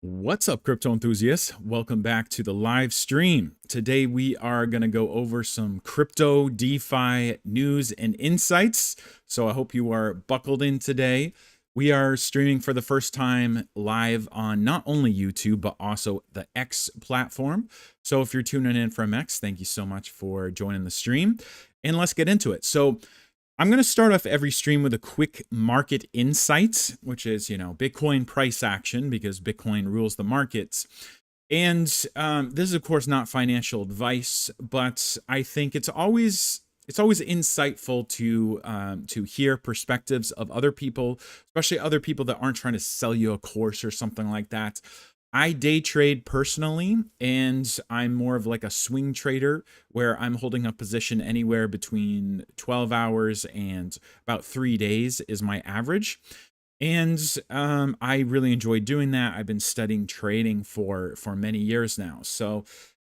What's up, crypto enthusiasts? Welcome back to the live stream. Today, we are going to go over some crypto DeFi news and insights. So I hope you are buckled in today. We are streaming for the first time live on not only YouTube, but also the X platform. So if you're tuning in from X, thank you so much for joining the stream. And let's get into it. So I'm going to start off every stream with a quick market insight, which is, Bitcoin price action, because Bitcoin rules the markets. And this is, of course, not financial advice, but I think it's always insightful to hear perspectives of other people, especially other people that aren't trying to sell you a course or something like that. I day trade personally, and I'm more of like a swing trader where I'm holding a position anywhere between 12 hours and about 3 days is my average. And I really enjoy doing that. I've been studying trading for many years now. So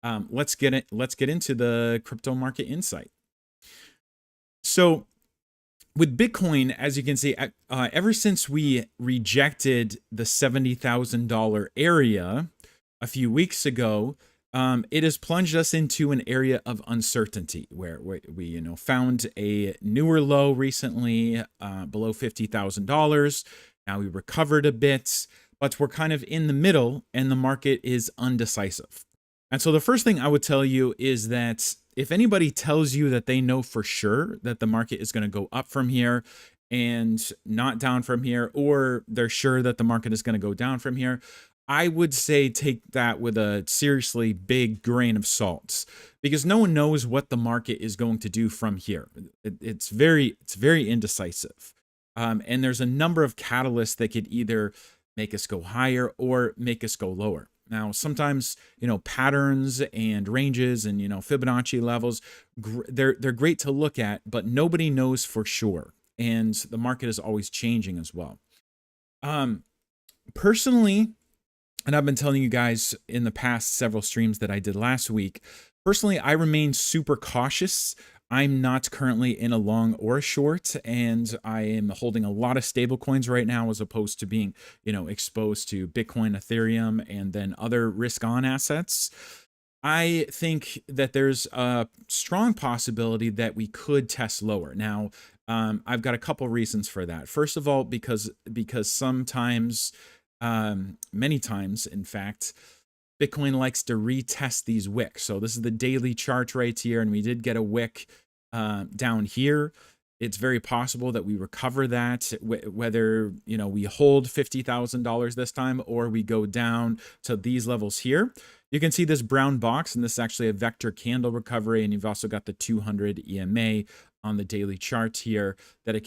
let's get into the crypto market insight. So with Bitcoin, as you can see, ever since we rejected the $70,000 area a few weeks ago, it has plunged us into an area of uncertainty where we found a newer low recently below $50,000. Now we recovered a bit, but we're kind of in the middle and the market is undecisive. And so the first thing I would tell you is that if anybody tells you that they know for sure that the market is going to go up from here and not down from here, or they're sure that the market is going to go down from here, I would say take that with a seriously big grain of salt, because no one knows what the market is going to do from here. It's very indecisive. And there's a number of catalysts that could either make us go higher or make us go lower. Now, sometimes, patterns and ranges and, Fibonacci levels, they're great to look at, but nobody knows for sure. And the market is always changing as well. Personally, and I've been telling you guys in the past several streams that I did last week, personally, I remain super cautious. I'm not currently in a long or a short, and I am holding a lot of stable coins right now as opposed to being, exposed to Bitcoin, Ethereum, and then other risk-on assets. I think that there's a strong possibility that we could test lower. Now, I've got a couple reasons for that. First of all, because sometimes, many times, in fact, Bitcoin likes to retest these wicks. So this is the daily chart right here, and we did get a wick down here. It's very possible that we recover that, whether we hold $50,000 this time or we go down to these levels here. You can see this brown box, and this is actually a vector candle recovery, and you've also got the 200 EMA on the daily chart here, that it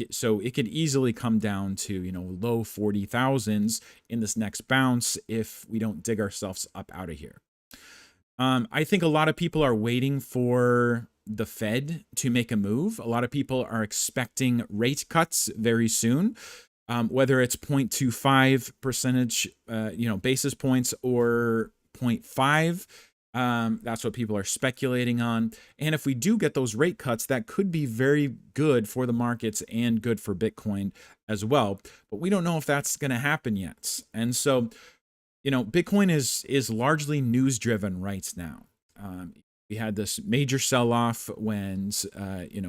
could easily come down to low 40,000s in this next bounce if we don't dig ourselves up out of here. I think a lot of people are waiting for the Fed to make a move. A lot of people are expecting rate cuts very soon, whether it's 0.25 percentage, basis points or 0.5. That's what people are speculating on. And if we do get those rate cuts, that could be very good for the markets and good for Bitcoin as well. But we don't know if that's going to happen yet. And so, Bitcoin is largely news driven right now. We had this major sell-off when,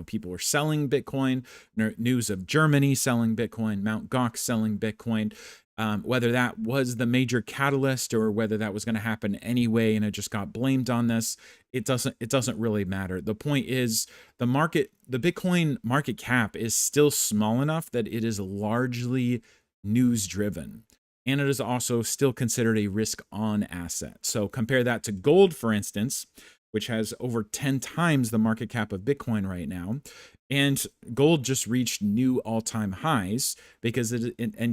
people were selling Bitcoin, news of Germany selling Bitcoin, Mt. Gox selling Bitcoin. Whether that was the major catalyst or whether that was going to happen anyway and it just got blamed on this, it doesn't really matter. The point is the Bitcoin market cap is still small enough that it is largely news driven. And it is also still considered a risk-on asset. So compare that to gold, for instance, which has over 10 times the market cap of Bitcoin right now. And gold just reached new all-time highs because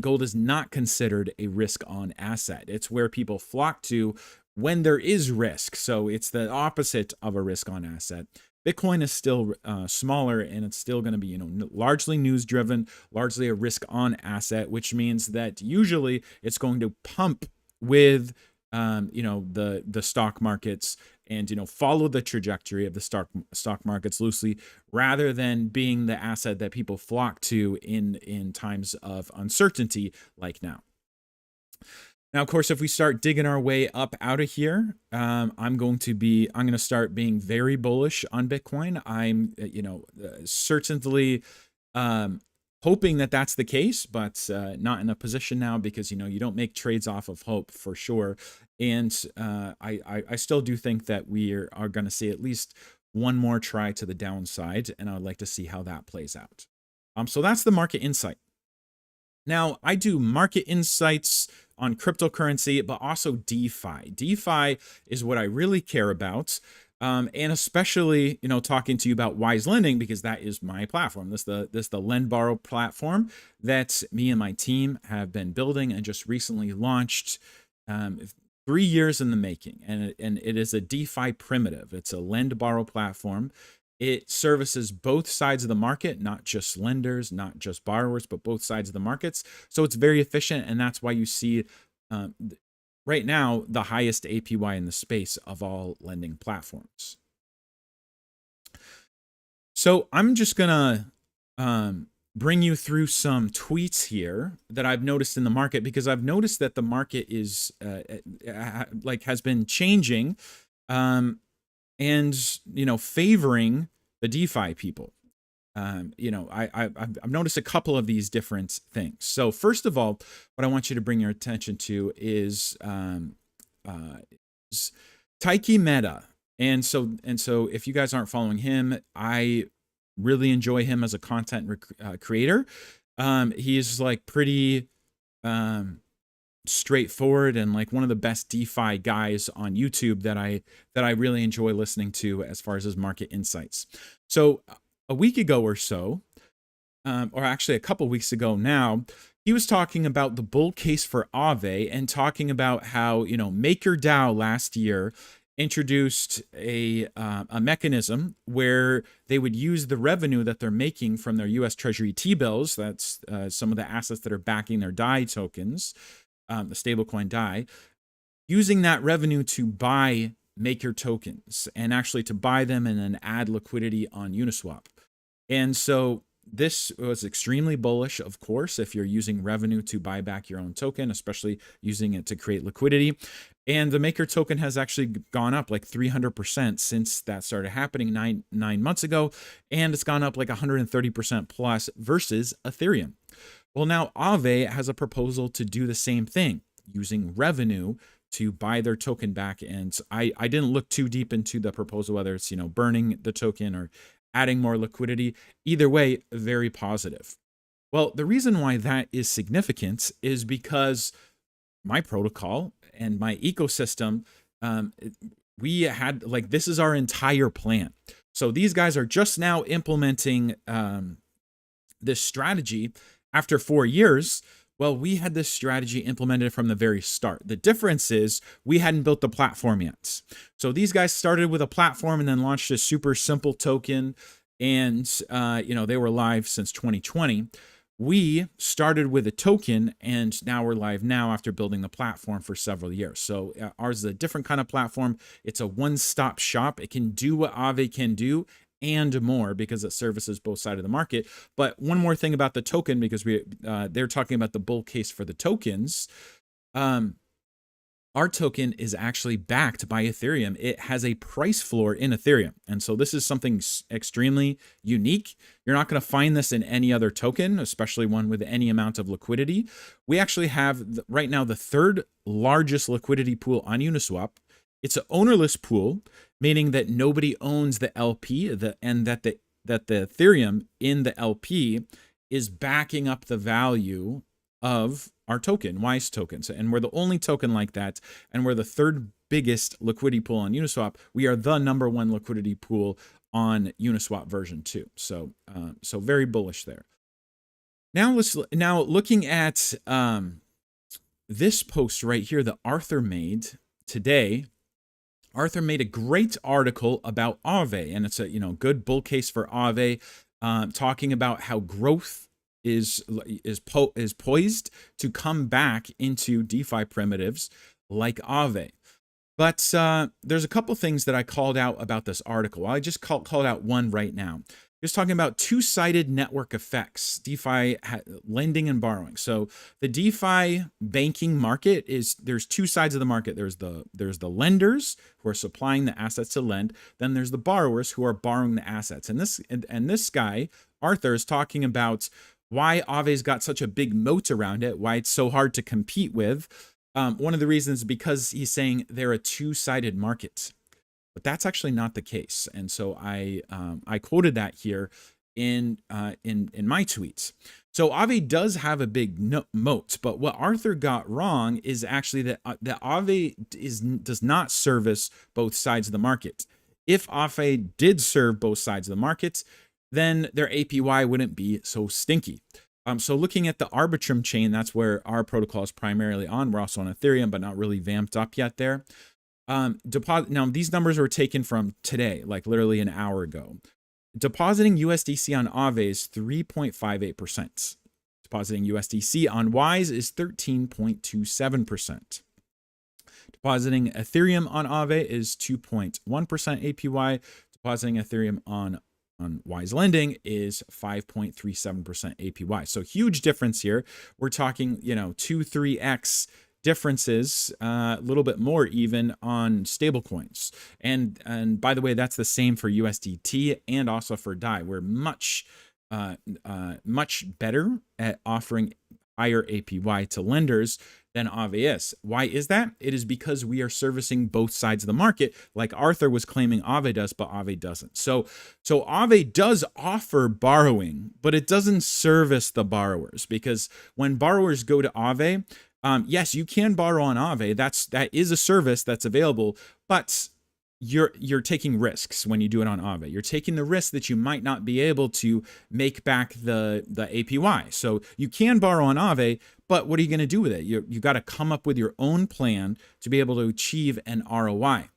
gold is not considered a risk-on asset. It's where people flock to when there is risk. So it's the opposite of a risk-on asset. Bitcoin is still smaller, and it's still going to be, largely news-driven, largely a risk-on asset, which means that usually it's going to pump with, the stock markets and, follow the trajectory of the stock markets loosely, rather than being the asset that people flock to in times of uncertainty like now. Now, of course, if we start digging our way up out of here, I'm going to start being very bullish on Bitcoin. I'm, certainly hoping that that's the case, but not in a position now because, you don't make trades off of hope for sure. And I still do think that we are going to see at least one more try to the downside, and I would like to see how that plays out. So that's the market insight. Now, I do market insights on cryptocurrency, but also DeFi. DeFi is what I really care about. And especially, talking to you about Wise Lending, because that is my platform. This the lend borrow platform that me and my team have been building and just recently launched, 3 years in the making. And it is a DeFi primitive. It's a lend borrow platform. It services both sides of the market, not just lenders, not just borrowers, but both sides of the markets. So it's very efficient, and that's why you see right now the highest APY in the space of all lending platforms. So I'm just gonna bring you through some tweets here that I've noticed in the market, because I've noticed that the market is has been changing. And favoring the DeFi people. I've noticed a couple of these different things. So first of all, what I want you to bring your attention to is Taiki Meta. And so if you guys aren't following him, I really enjoy him as a content creator. He is like pretty straightforward and like one of the best DeFi guys on YouTube that I really enjoy listening to as far as his market insights. So a week ago or so, or actually a couple weeks ago now, he was talking about the bull case for Aave and talking about how, MakerDAO last year introduced a mechanism where they would use the revenue that they're making from their US Treasury T-bills, that's some of the assets that are backing their DAI tokens, the stablecoin DAI, using that revenue to buy Maker tokens and actually to buy them and then add liquidity on Uniswap. And so this was extremely bullish, of course, if you're using revenue to buy back your own token, especially using it to create liquidity. And the Maker token has actually gone up like 300% since that started happening nine months ago. And it's gone up like 130% plus versus Ethereum. Well, now Aave has a proposal to do the same thing, using revenue to buy their token back. And I didn't look too deep into the proposal, whether it's, burning the token or adding more liquidity. Either way, very positive. Well, the reason why that is significant is because my protocol and my ecosystem, we had this is our entire plan. So these guys are just now implementing this strategy. After 4 years, well, we had this strategy implemented from the very start. The difference is we hadn't built the platform yet. So these guys started with a platform and then launched a super simple token. And, they were live since 2020. We started with a token and now we're live now after building the platform for several years. So ours is a different kind of platform. It's a one-stop shop. It can do what Aave can do and more because it services both sides of the market. But one more thing about the token, because they're talking about the bull case for the tokens. Our token is actually backed by Ethereum. It has a price floor in Ethereum. And so this is something extremely unique. You're not going to find this in any other token, especially one with any amount of liquidity. We actually have right now the third largest liquidity pool on Uniswap. It's an ownerless pool, meaning that nobody owns the LP, and that the Ethereum in the LP is backing up the value of our token, Wise tokens. And we're the only token like that. And we're the third biggest liquidity pool on Uniswap. We are the number one liquidity pool on Uniswap version 2. So very bullish there. Now looking at this post right here that Arthur made today. Arthur made a great article about Aave, and it's a good bull case for Aave, talking about how growth is poised to come back into DeFi primitives like Aave. But there's a couple things that I called out about this article. I just called out one right now. He was talking about two-sided network effects, DeFi lending and borrowing. So the DeFi banking market there's two sides of the market. There's the lenders who are supplying the assets to lend. Then there's the borrowers who are borrowing the assets. And this guy, Arthur, is talking about why Aave's got such a big moat around it, why it's so hard to compete with. One of the reasons is because he's saying they're a two-sided market. But that's actually not the case, and so I quoted that here in my tweets. So Aave does have a big moat, but what Arthur got wrong is actually that Aave does not service both sides of the market. If Aave did serve both sides of the market, then their APY wouldn't be so stinky. So looking at the Arbitrum chain, that's where our protocol is primarily on. We're also on Ethereum, but not really vamped up yet there. Now these numbers were taken from today, like literally an hour ago. Depositing USDC on Aave is 3.58%. Depositing USDC on Wise is 13.27%. Depositing Ethereum on Aave is 2.1% APY. Depositing Ethereum on Wise Lending is 5.37% APY. So huge difference here. We're talking, 2-3x differences, a little bit more even on stablecoins. And by the way, that's the same for USDT and also for DAI. We're much better at offering higher APY to lenders than Aave is. Why is that? It is because we are servicing both sides of the market, like Arthur was claiming Aave does, but Aave doesn't. So Aave does offer borrowing, but it doesn't service the borrowers, because when borrowers go to Aave, yes, you can borrow on Aave. That is a service that's available, but you're taking risks when you do it on Aave. You're taking the risk that you might not be able to make back the APY. So you can borrow on Aave, but what are you going to do with it? You got to come up with your own plan to be able to achieve an ROI.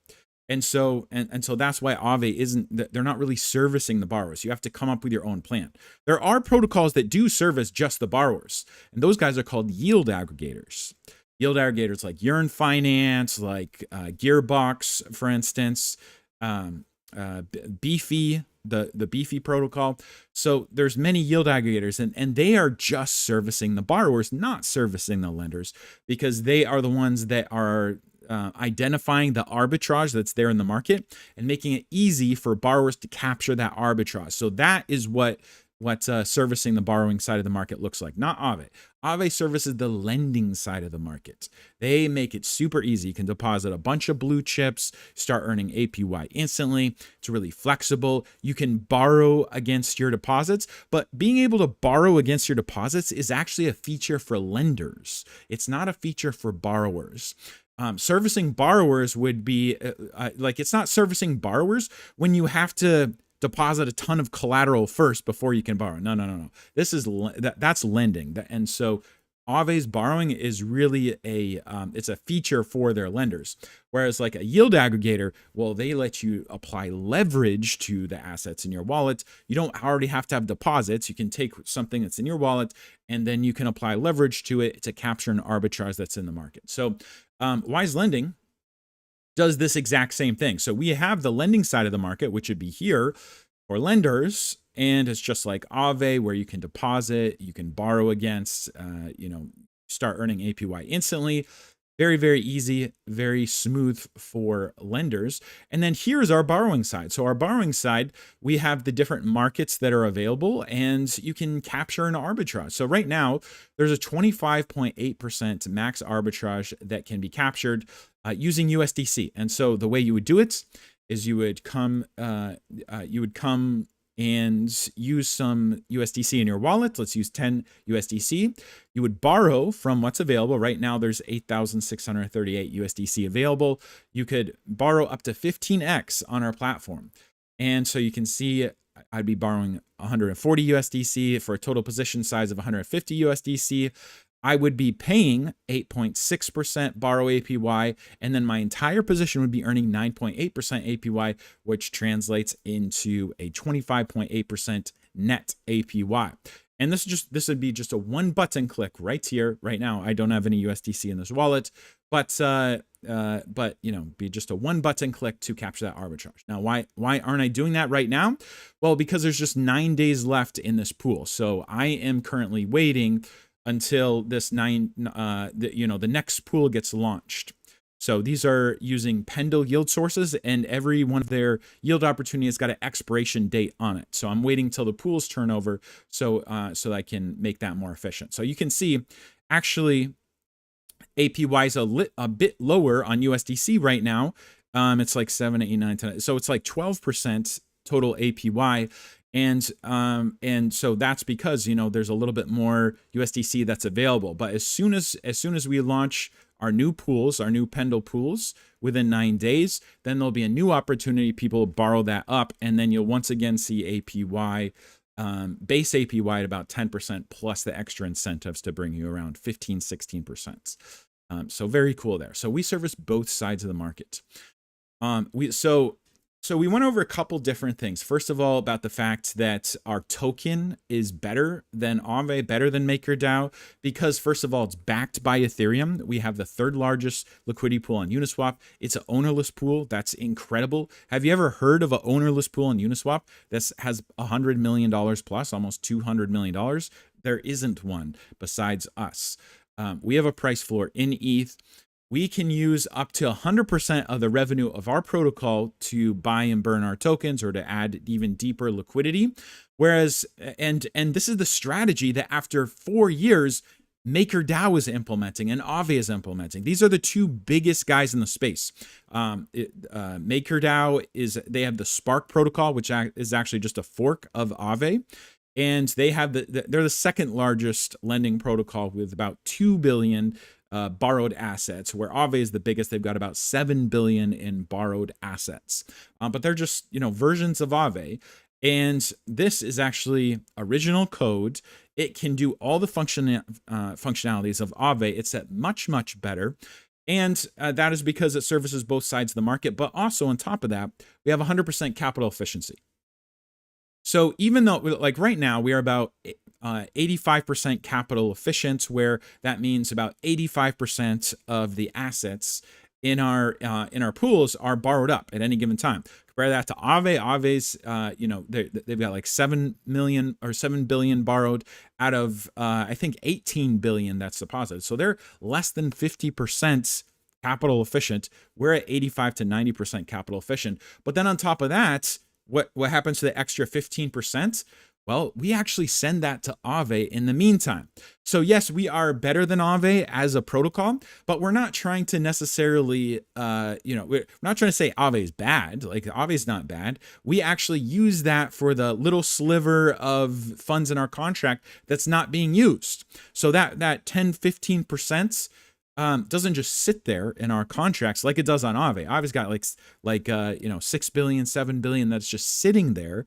And so that's why Aave they're not really servicing the borrowers. You have to come up with your own plan. There are protocols that do service just the borrowers, and those guys are called yield aggregators. Yield aggregators like Yearn Finance, like Gearbox, for instance, Beefy, the Beefy protocol. So there's many yield aggregators, and they are just servicing the borrowers, not servicing the lenders, because they are the ones that are identifying the arbitrage that's there in the market and making it easy for borrowers to capture that arbitrage. So that is what servicing the borrowing side of the market looks like, not Aave. Aave services the lending side of the market. They make it super easy. You can deposit a bunch of blue chips, start earning APY instantly. It's really flexible. You can borrow against your deposits, but being able to borrow against your deposits is actually a feature for lenders. It's not a feature for borrowers. Servicing borrowers would be it's not servicing borrowers when you have to deposit a ton of collateral first before you can borrow. No. This is that's lending. And so Aave's borrowing is really it's a feature for their lenders. Whereas like a yield aggregator, well, they let you apply leverage to the assets in your wallet. You don't already have to have deposits. You can take something that's in your wallet and then you can apply leverage to it to capture an arbitrage that's in the market. So Wise Lending does this exact same thing. So we have the lending side of the market, which would be here for lenders. And it's just like Aave, where you can deposit, you can borrow against, start earning APY instantly. Very, very easy, very smooth for lenders. And then here's our borrowing side. So our borrowing side, we have the different markets that are available and you can capture an arbitrage. So right now there's a 25.8% max arbitrage that can be captured using USDC. And so the way you would do it is you would come and use some USDC in your wallet. Let's use 10 USDC. You would borrow from what's available. Right now, there's 8,638 USDC available. You could borrow up to 15x on our platform. And so you can see I'd be borrowing 140 USDC for a total position size of 150 USDC. I would be paying 8.6% borrow APY, and then my entire position would be earning 9.8% APY, which translates into a 25.8% net APY. And this would be just a one button click right here, right now. I don't have any USDC in this wallet, but be just a one button click to capture that arbitrage. Now, why aren't I doing that right now? Well, because there's just 9 days left in this pool. So I am currently waiting until this the next pool gets launched. So these are using Pendle yield sources, and every one of their yield opportunity has got an expiration date on it. So I'm waiting till the pools turn over so that I can make that more efficient. So you can see actually APY is a bit lower on USDC right now. It's like 7, 8, 9, 10. So it's like 12% total APY. And so that's because, there's a little bit more USDC that's available. But as soon as we launch our new pools, our new Pendle pools within 9 days, then there'll be a new opportunity. People borrow that up, and then you'll once again see APY, base APY at about 10% plus the extra incentives to bring you around 15, 16%. So very cool there. So we service both sides of the market. So we went over a couple different things. First of all, about the fact that our token is better than Aave, better than MakerDAO, because first of all, it's backed by Ethereum. We have the third largest liquidity pool on Uniswap. It's an ownerless pool. That's incredible. Have you ever heard of an ownerless pool on Uniswap that has $100 million plus, almost $200 million? There isn't one besides us. We have a price floor in ETH. We can use up to 100% of the revenue of our protocol to buy and burn our tokens or to add even deeper liquidity. Whereas, and this is the strategy that after 4 years, MakerDAO is implementing and Aave is implementing. These are the two biggest guys in the space. MakerDAO they have the Spark protocol, which is actually just a fork of Aave. And they have they're the second largest lending protocol with about 2 billion borrowed assets, where Aave is the biggest. They've got about 7 billion in borrowed assets. But they're just, versions of Aave. And this is actually original code. It can do all the functionalities of Aave. It's at much, much better. And that is because it services both sides of the market. But also on top of that, we have 100% capital efficiency. So even though, like right now, we are about 85% capital efficient, where that means about 85% of the assets in our pools are borrowed up at any given time. Compare that to Aave. Aave's, they've got like 7 million or 7 billion borrowed out of I think 18 billion that's deposited. So they're less than 50% capital efficient. We're at 85 to 90% capital efficient. But then on top of that, what happens to the extra 15%? Well, we actually send that to Aave in the meantime. So yes, we are better than Aave as a protocol, but we're not trying to necessarily, we're not trying to say Aave is bad. Like Aave is not bad. We actually use that for the little sliver of funds in our contract that's not being used. So that 10, 15%, doesn't just sit there in our contracts like it does on Aave. Aave's got like 6 billion, 7 billion that's just sitting there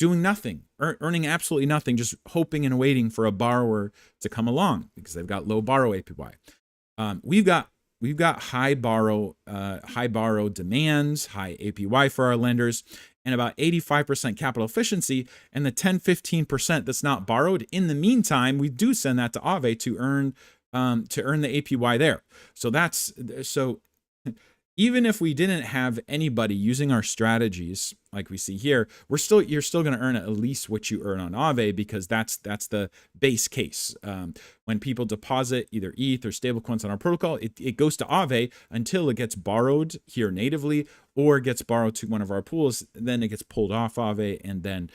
doing nothing, earning absolutely nothing, just hoping and waiting for a borrower to come along because they've got low borrow APY. We've got high borrow demands, high APY for our lenders, and about 85% capital efficiency. And the 10, 15% that's not borrowed, in the meantime, we do send that to Aave to earn the APY there. So even if we didn't have anybody using our strategies like we see here, you're still going to earn at least what you earn on Aave, because that's the base case. When people deposit either ETH or stablecoins on our protocol, it goes to Aave until it gets borrowed here natively or gets borrowed to one of our pools. Then it gets pulled off Aave and then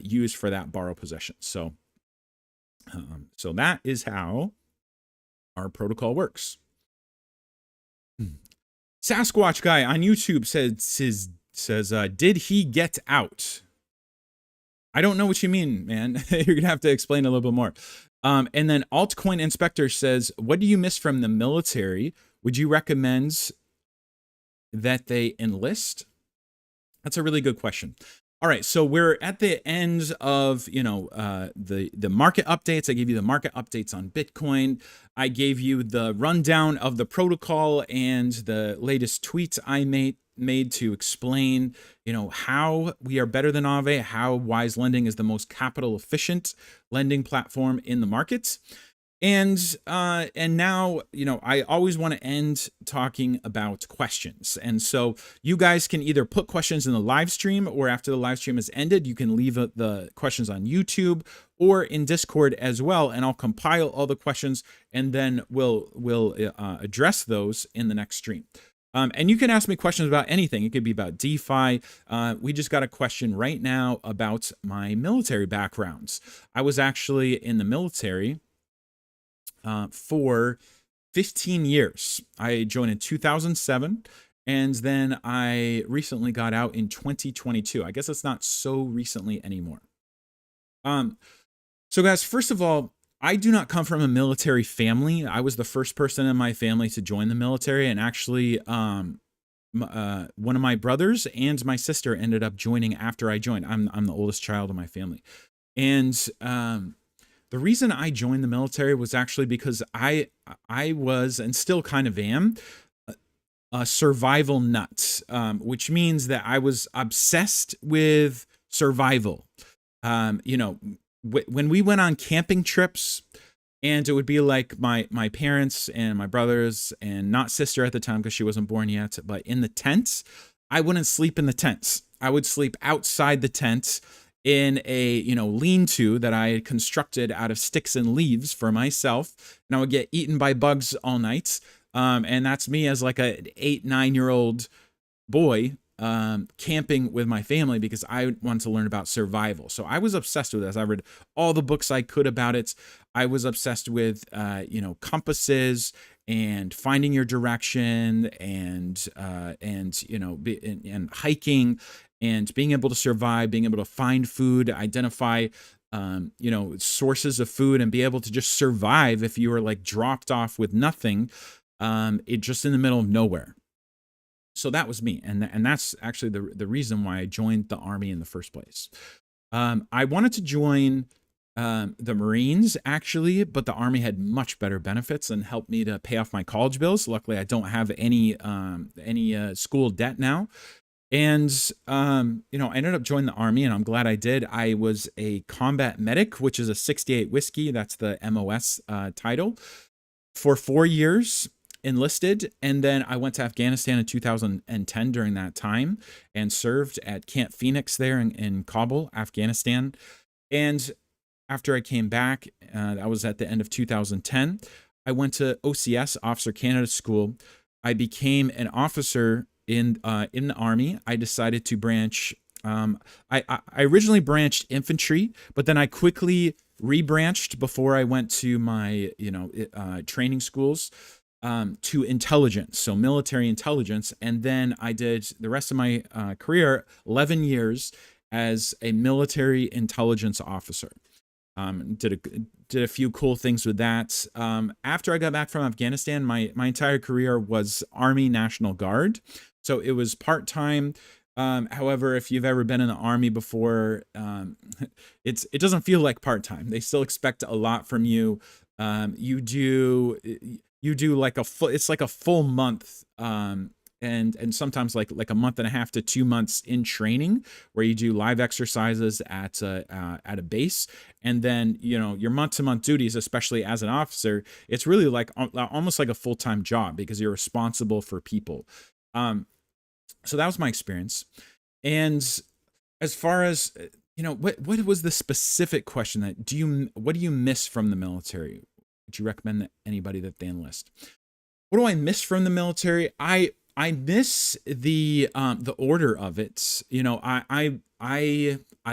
used for that borrow possession. So that is how our protocol works. Sasquatch guy on YouTube says, did he get out? I don't know what you mean, man. You're gonna have to explain a little bit more. And then Altcoin Inspector says, what do you miss from the military? Would you recommend that they enlist? That's a really good question. All right, so we're at the end of, the market updates. I gave you the market updates on Bitcoin. I gave you the rundown of the protocol and the latest tweets I made made to explain, how we are better than Aave, how Wise Lending is the most capital efficient lending platform in the market. And now, I always want to end talking about questions. And so you guys can either put questions in the live stream, or after the live stream is ended, you can leave the questions on YouTube or in Discord as well. And I'll compile all the questions, and then we'll address those in the next stream. And you can ask me questions about anything. It could be about DeFi. We just got a question right now about my military backgrounds. I was actually in the military for 15 years. I joined in 2007, and then I recently got out in 2022. I guess it's not so recently anymore. So guys, first of all, I do not come from a military family. I was the first person in my family to join the military, and actually one of my brothers and my sister ended up joining after I joined. I'm the oldest child of my family. And the reason I joined the military was actually because I was, and still kind of am, a survival nut, which means that I was obsessed with survival. When we went on camping trips, and it would be like my parents and my brothers, and not sister at the time because she wasn't born yet, but in the tents, I wouldn't sleep in the tents. I would sleep outside the tents in a lean-to that I had constructed out of sticks and leaves for myself, and I would get eaten by bugs all night. And that's me as like an 8-9-year-old boy camping with my family, because I wanted to learn about survival. So I was obsessed with this. I read all the books I could about it. I was obsessed with compasses and finding your direction, and hiking, and being able to survive, being able to find food, identify sources of food, and be able to just survive if you were like dropped off with nothing, just in the middle of nowhere. So that was me, and that's actually the reason why I joined the Army in the first place. I wanted to join the Marines actually, but the Army had much better benefits and helped me to pay off my college bills. Luckily, I don't have any school debt now. And, I ended up joining the Army, and I'm glad I did. I was a combat medic, which is a 68 whiskey. That's the MOS title, for 4 years, enlisted. And then I went to Afghanistan in 2010 during that time, and served at Camp Phoenix there in Kabul, Afghanistan. And after I came back, that was at the end of 2010, I went to OCS, Officer Candidate School. I became an officer in the Army. I decided to branch. I originally branched infantry, but then I quickly rebranched before I went to my training schools to intelligence, so military intelligence. And then I did the rest of my career, 11 years, as a military intelligence officer. Did a few cool things with that. After I got back from Afghanistan, my entire career was Army National Guard. So it was part-time. However, if you've ever been in the Army before, it doesn't feel like part-time. They still expect a lot from you. You do like it's like a full month, and sometimes like a month and a half to 2 months in training, where you do live exercises at a base. And then your month-to-month duties, especially as an officer, it's really like almost like a full-time job, because you're responsible for people. So that was my experience. And as far as what was the specific question what do you miss from the military? Would you recommend that anybody that they enlist? What do I miss from the military? I miss the order of it. I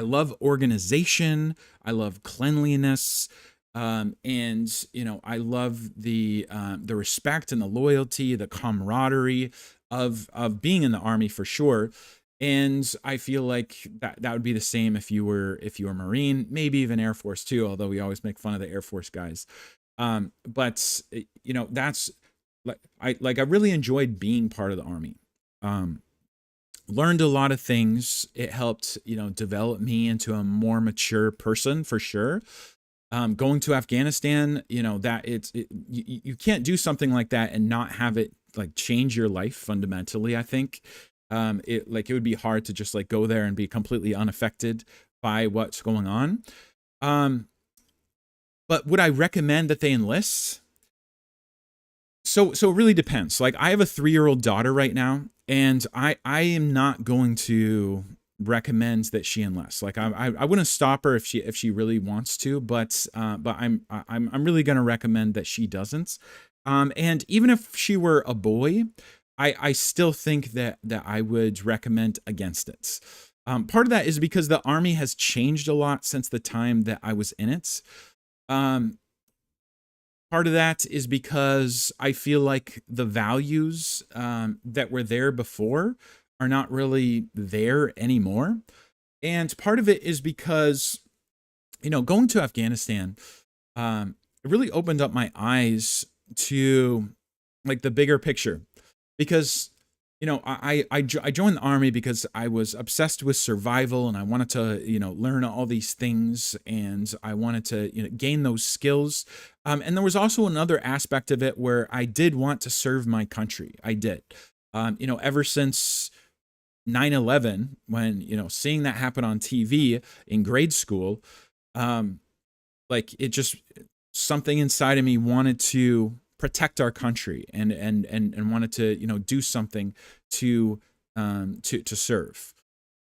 love organization. I love cleanliness. And I love the respect and the loyalty, the camaraderie of being in the Army, for sure. And I feel like that would be the same if you were Marine, maybe even Air Force too, although we always make fun of the Air Force guys. But that's I really enjoyed being part of the Army. Learned a lot of things. It helped, develop me into a more mature person, for sure. Going to Afghanistan, you can't do something like that and not have it like change your life fundamentally, I think. It would be hard to just like go there and be completely unaffected by what's going on. But would I recommend that they enlist? So it really depends. Like I have a 3-year-old daughter right now, and I am not going to recommend that she enlist. Like I wouldn't stop her if she really wants to, but I'm really going to recommend that she doesn't. And even if she were a boy, I still think that I would recommend against it. Part of that is because the Army has changed a lot since the time that I was in it. Um, Part of that is because I feel like the values that were there before are not really there anymore. And part of it is because, going to Afghanistan, it really opened up my eyes to like the bigger picture. Because I joined the Army because I was obsessed with survival, and I wanted to learn all these things, and I wanted to gain those skills. And there was also another aspect of it where I did want to serve my country. I did. Ever since 9/11, when seeing that happen on TV in grade school, like it just, something inside of me wanted to protect our country, and wanted to do something to serve.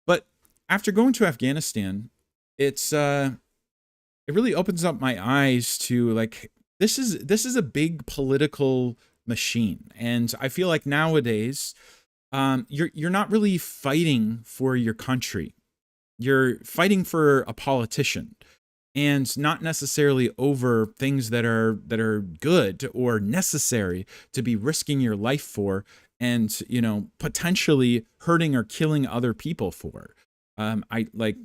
But after going to Afghanistan, it really opens up my eyes to like this is a big political machine. And I feel like nowadays, you're not really fighting for your country. You're fighting for a politician, and not necessarily over things that are good or necessary to be risking your life for, and potentially hurting or killing other people for. I like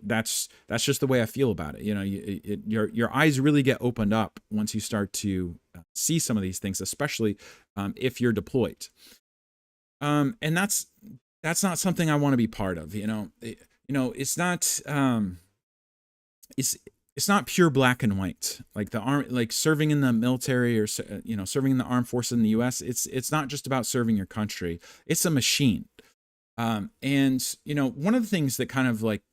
that's just the way I feel about it. Your eyes really get opened up once you start to see some of these things, especially if you're deployed. And that's not something I want to be part of. It's not it's not pure black and white. Like like serving in the military, or serving in the armed forces in the U.S. It's not just about serving your country. It's a machine. And one of the things that kind of like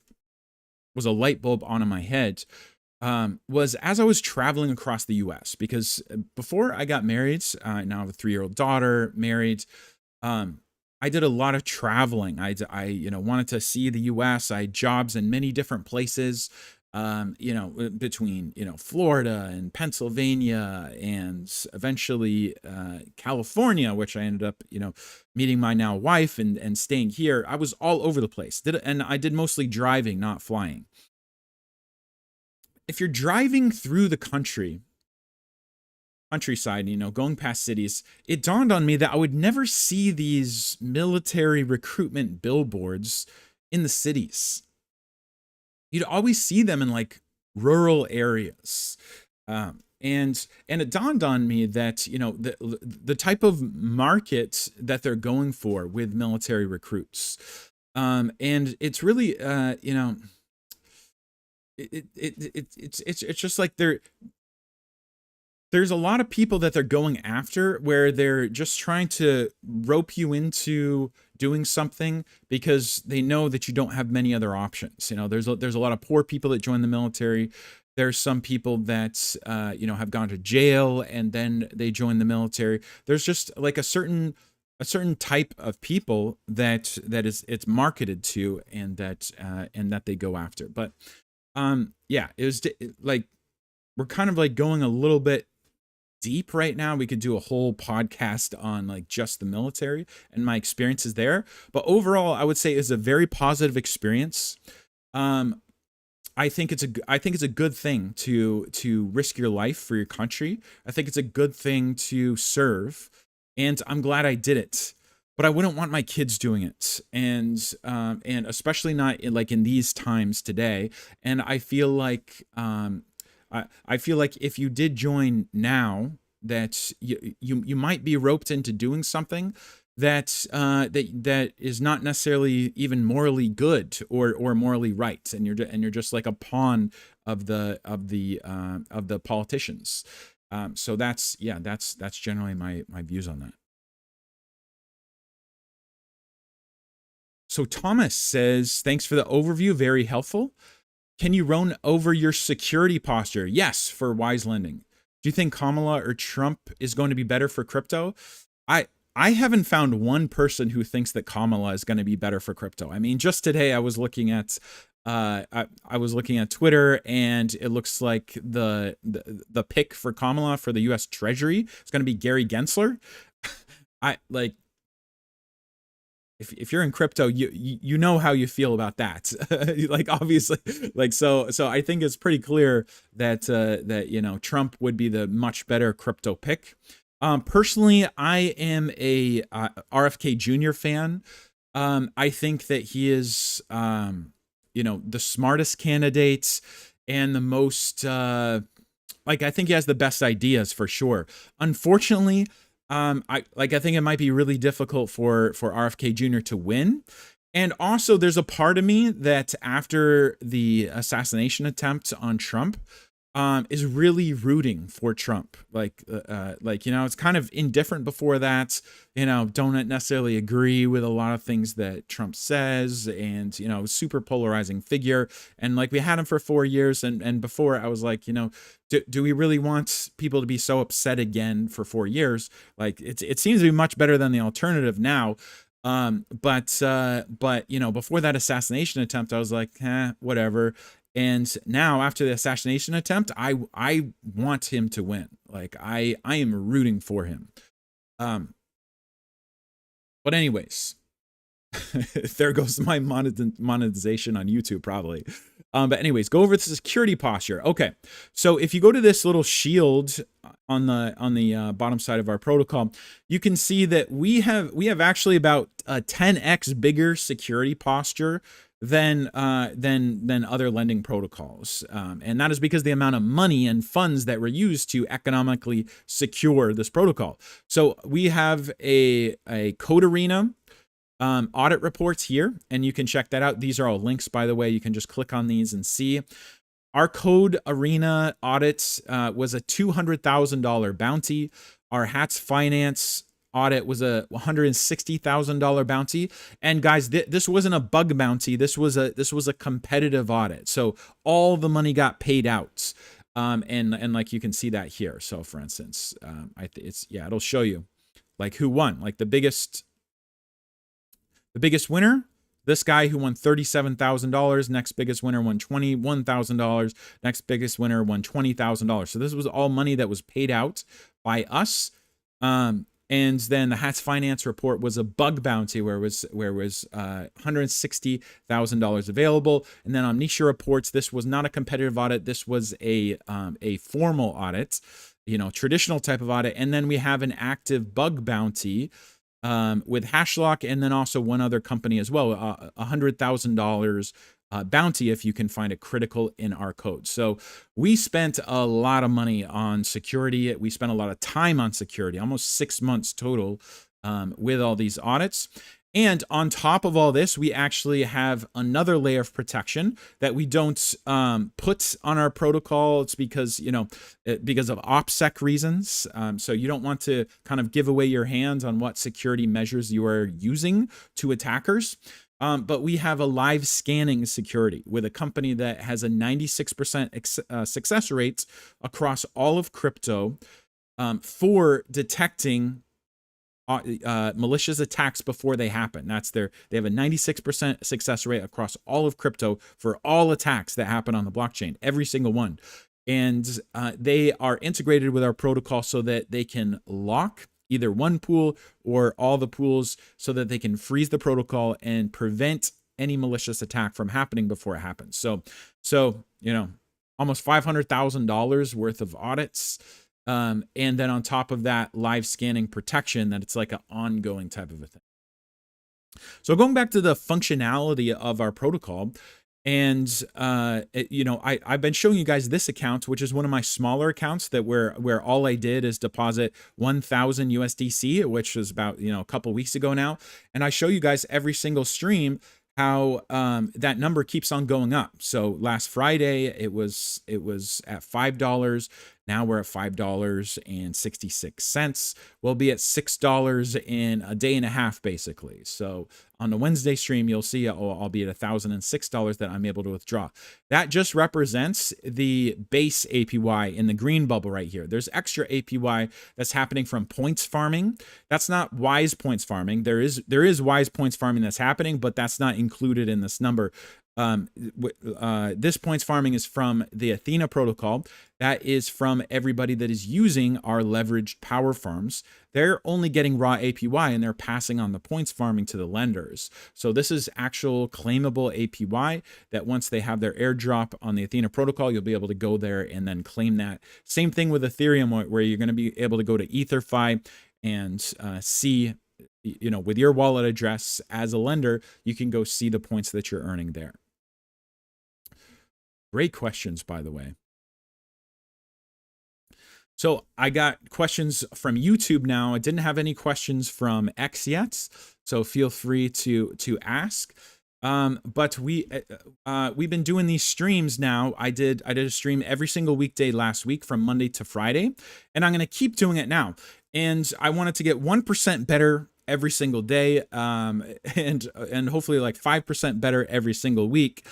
was a light bulb on in my head was as I was traveling across the U.S. Because before I got married, now I have a 3-year-old daughter, married. I did a lot of traveling. I wanted to see the U.S. I had jobs in many different places, between Florida and Pennsylvania, and eventually California, which I ended up meeting my now wife, and staying here. I was all over the place. And I did mostly driving, not flying. If you're driving through the countryside, going past cities, it dawned on me that I would never see these military recruitment billboards in the cities. You'd always see them in like rural areas. And it dawned on me that the type of market that they're going for with military recruits, and it's really it's just like there's a lot of people that they're going after, where they're just trying to rope you into doing something because they know that you don't have many other options. There's a lot of poor people that join the military. There's some people that have gone to jail and then they join the military. There's just like a certain type of people that it's marketed to, and that they go after. But yeah, it was like we're kind of like going a little bit deep right now. We could do a whole podcast on like just the military and my experiences there. But overall, I would say it's a very positive experience. I think it's a good thing to risk your life for your country. I think it's a good thing to serve, and I'm glad I did it. But I wouldn't want my kids doing it, and especially not in these times today. And I feel like I feel like if you did join now, that you might be roped into doing something that that is not necessarily even morally good or morally right, and you're just like a pawn of the politicians. So that's generally my views on that. So Thomas says, thanks for the overview. Very helpful. Can you run over your security posture? Yes, for Wise Lending. Do you think Kamala or Trump is going to be better for crypto? I haven't found one person who thinks that Kamala is going to be better for crypto. I mean, just today I was looking at I was looking at Twitter, and it looks like the pick for Kamala for the U.S. Treasury is going to be Gary Gensler. I like, if you're in crypto, you know how you feel about that. Like, obviously, like, so I think it's pretty clear that that Trump would be the much better crypto pick. Personally, I am a RFK Jr. fan. I think that he is the smartest candidate and the most I think he has the best ideas for sure. Unfortunately, I think it might be really difficult for RFK Jr. to win. And also, there's a part of me that after the assassination attempt on Trump, is really rooting for Trump. It's kind of indifferent before that. Don't necessarily agree with a lot of things that Trump says, and super polarizing figure. And like, we had him for 4 years, and before I was like, do we really want people to be so upset again for 4 years? Like, it seems to be much better than the alternative now. But before that assassination attempt, I was like, whatever. And now, after the assassination attempt, I want him to win. Like, I am rooting for him. But anyways, there goes my monetization on YouTube, probably. But anyways, go over the security posture. Okay, so if you go to this little shield on the bottom side of our protocol, you can see that we have actually about a 10x bigger security posture than other lending protocols, and that is because the amount of money and funds that were used to economically secure this protocol. So we have a Code Arena audit reports here, and you can check that out. These are all links, by the way. You can just click on these and see. Our Code Arena audit was a $200,000 bounty. Our Hats Finance audit was a $160,000 bounty. And guys, this wasn't a bug bounty. This was a competitive audit. So all the money got paid out. And like, you can see that here. So for instance, it'll show you like who won. Like the biggest winner, this guy who won $37,000. Next biggest winner won $21,000. Next biggest winner won $20,000. So this was all money that was paid out by us. And then the Hats Finance report was a bug bounty where it was $160,000 available. And then Omniscia reports, this was not a competitive audit. This was a formal audit, traditional type of audit. And then we have an active bug bounty with Hashlock, and then also one other company as well, $100,000 bounty if you can find it critical in our code. So we spent a lot of money on security. We spent a lot of time on security, almost 6 months total with all these audits. And on top of all this, we actually have another layer of protection that we don't put on our protocol. It's because, because of OPSEC reasons. So you don't want to kind of give away your hands on what security measures you are using to attackers. But we have a live scanning security with a company that has a 96% success rate across all of crypto for detecting malicious attacks before they happen. They have a 96% success rate across all of crypto for all attacks that happen on the blockchain, every single one. And they are integrated with our protocol so that they can lock either one pool or all the pools so that they can freeze the protocol and prevent any malicious attack from happening before it happens. So almost $500,000 worth of audits. And then on top of that, live scanning protection, that it's like an ongoing type of a thing. So going back to the functionality of our protocol, and I've been showing you guys this account, which is one of my smaller accounts that where all I did is deposit 1,000 USDC, which was about a couple weeks ago now, and I show you guys every single stream how that number keeps on going up. So last Friday it was at $5. Now we're at $5.66. We'll be at $6 in a day and a half, basically. So on the Wednesday stream, you'll see I'll be at $1,006 that I'm able to withdraw. That just represents the base APY in the green bubble right here. There's extra APY that's happening from points farming. That's not Wise points farming. There is Wise points farming that's happening, but that's not included in this number. This points farming is from the Athena protocol. That is from everybody that is using our leveraged power farms. They're only getting raw APY and they're passing on the points farming to the lenders. So this is actual claimable APY that once they have their airdrop on the Athena protocol, you'll be able to go there and then claim that. Same thing with Ethereum, where you're going to be able to go to EtherFi and see, you know, with your wallet address as a lender, you can go see the points that you're earning there. Great questions, by the way. So I got questions from YouTube now. I didn't have any questions from X yet, so feel free to ask. But we've been doing these streams now. I did a stream every single weekday last week from Monday to Friday, and I'm going to keep doing it now. And I wanted to get 1% better every single day, and hopefully like 5% better every single week.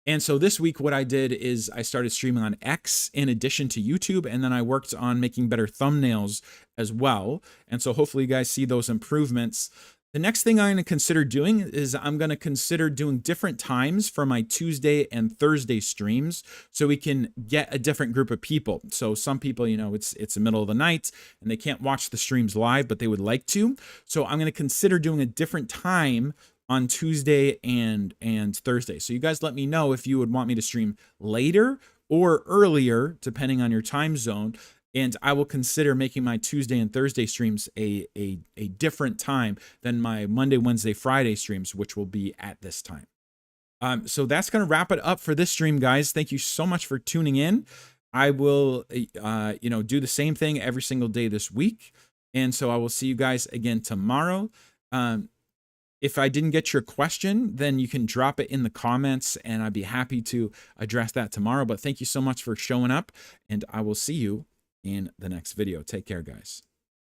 And so this week, what I did is I started streaming on X in addition to YouTube, and then I worked on making better thumbnails as well. And so hopefully you guys see those improvements. The next thing I'm going to consider doing is I'm going to consider doing different times for my Tuesday and Thursday streams so we can get a different group of people. So some people, you know, it's the middle of the night and they can't watch the streams live, but they would like to. So I'm going to consider doing a different time on Tuesday and Thursday. So you guys let me know if you would want me to stream later or earlier, depending on your time zone. And I will consider making my Tuesday and Thursday streams a different time than my Monday, Wednesday, Friday streams, which will be at this time. So that's going to wrap it up for this stream, guys. Thank you so much for tuning in. I will, you know, do the same thing every single day this week. And so I will see you guys again tomorrow. If I didn't get your question, then you can drop it in the comments and I'd be happy to address that tomorrow. But thank you so much for showing up, and I will see you in the next video. Take care, guys.